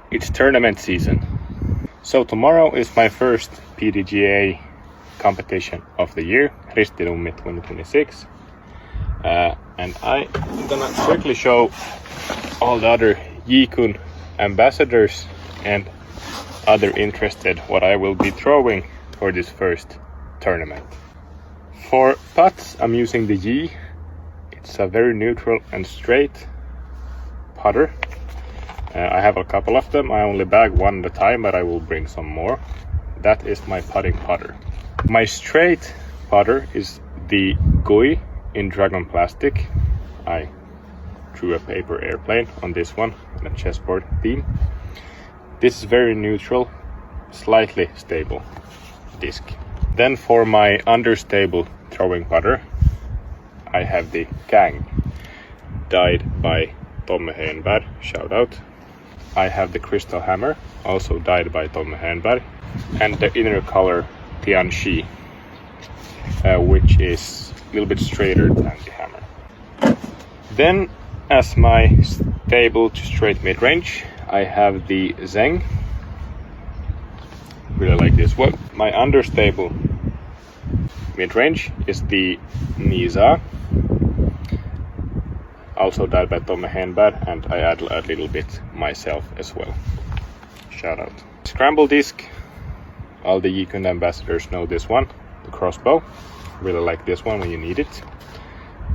It's tournament season. So tomorrow is my first PDGA competition of the year, Ristinummi 2026. And I'm gonna quickly show all the other Yikun ambassadors and other interested what I will be throwing for this first tournament. For putts, I'm using the Yi. It's a very neutral and straight putter. I have a couple of them. I only bag one at a time, but I will bring some more. That is my putting putter. My straight putter is the Gui in Dragon Plastic. I drew a paper airplane on this one in a chessboard theme. This is very neutral, slightly stable disc. Then for my understable throwing putter, I have the Kang, dyed by Tomme Henberg, shout out. I have the Crystal Hammer, also dyed by Tomme Henberg, and the inner color Tianxi, which is a little bit straighter than the hammer. Then, as my stable to straight mid-range, I have the Zeng. Really like this one. My understable mid-range is the Nisa, also dyed by Tomme Henberg, and I add a little bit myself as well. Shout out. Scramble disc. All the Yikun ambassadors know this one, the crossbow. Really like this one when you need it,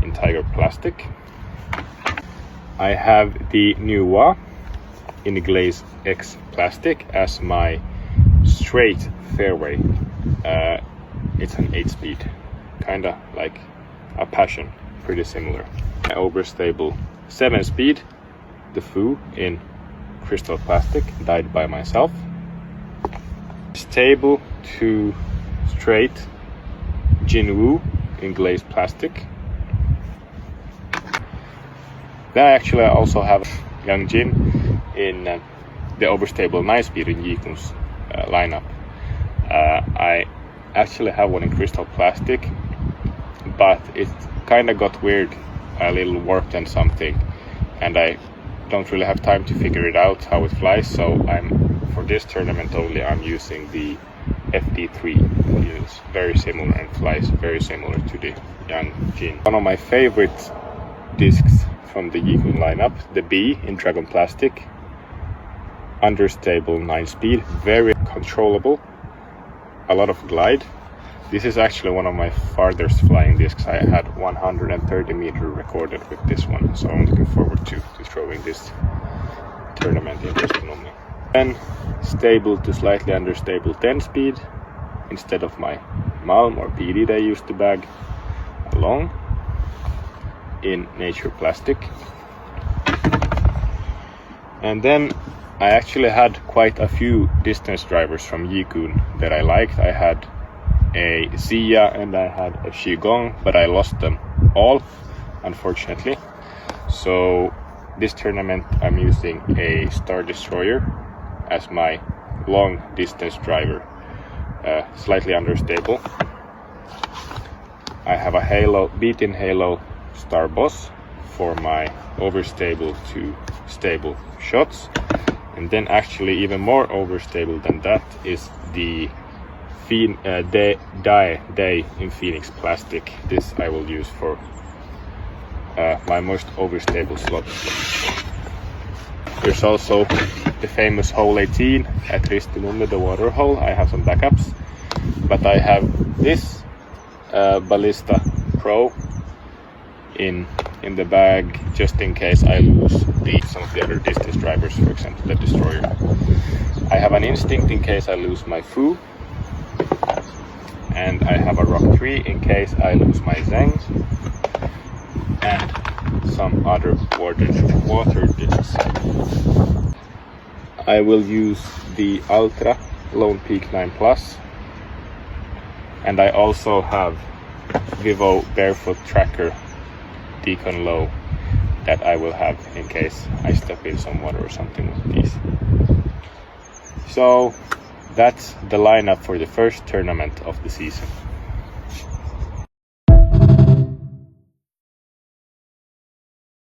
in Tiger Plastic. I have the Nuwa in the Glaze X Plastic as my straight fairway. It's an 8-speed, kinda like a Passion, pretty similar. My overstable 7-speed, the Fu in Crystal Plastic, dyed by myself. Stable to straight Jinwoo in Glazed Plastic. Then I also have Young Jin in the overstable 9-speed in Yikun's lineup. I actually have one in Crystal Plastic, but it kind of got weird, a little warped and something, and I don't really have time to figure it out how it flies, so for this tournament only I'm using the FD3. It's very similar and flies very similar to the Young Jin. One of my favorite discs from the Yikun lineup, the B in Dragon Plastic, understable 9-speed, very controllable, a lot of glide. This is actually one of my farthest flying discs. I had 130 meter recorded with this one, so I'm looking forward to throwing this tournament in Ristinummi. Then stable to slightly understable 10-speed instead of my Malm or PD that I used to bag along in Nature Plastic. And then I actually had quite a few distance drivers from Yikun that I liked. I had a Xia and I had a Qigong, but I lost them all, unfortunately. So this tournament I'm using a Star Destroyer as my long distance driver, slightly understable. I have a Halo, beat-in Halo Star Boss for my overstable to stable shots. And then actually even more overstable than that is the Day in Phoenix Plastic. This I will use for my most overstable slot. There's also the famous hole 18 at Ristinummi, the water hole. I have some backups, but I have this Ballista Pro in the bag just in case I lose some of the other distance drivers, for example the Destroyer. I have an Instinct in case I lose my Fu, and I have a Rock 3 in case I lose my Zeng, and some other water discs. I will use the Ultra Lone Peak 9 Plus, and I also have Vivo Barefoot Tracker Deacon Low that I will have in case I step in some water or something with these. So that's the lineup for the first tournament of the season.